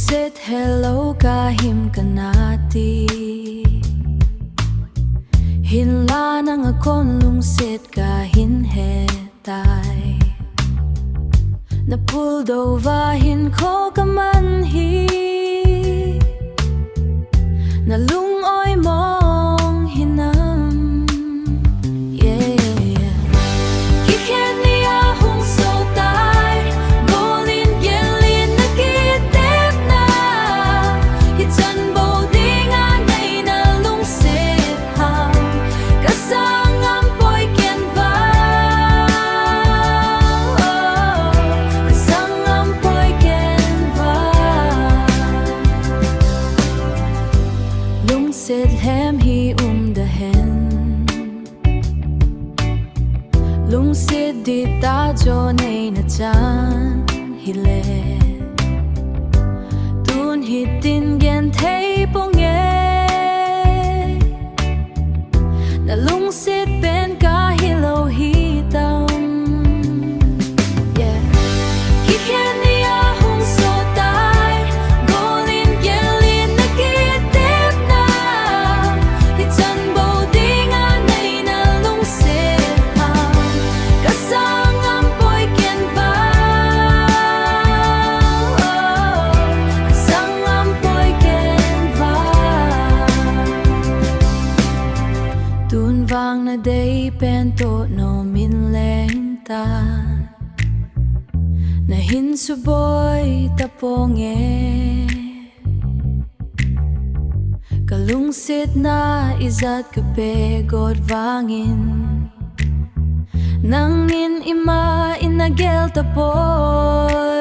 Lungsit hello kahim kanati Hinla nang akon lungsit kahin hetai Napuldo vahin ko kamanhi Nalungoy mong hinam Kikhen ni ahung so tai Golin gelin nakitip na Hitan bo di nga ngay na lungsit ham Kasang ampoy kenva Kasang ampoy kenva Lungsit hem hi dahen Lungsit di ta jo nay na chan hile Tun hitin gen thei pong Na lungsit ben ka hilo hitam Kikhen ni ahung so tai Golin gelin nakitip na Hitan bo di nga nay na lungsit ham Kasang ampoy kenva Kasang ampoy kenva Tun vang na day pento no min leng ta Na hinsuboy taponge Kalungsit na izat kape god vangin Nangin ima inagel tapoy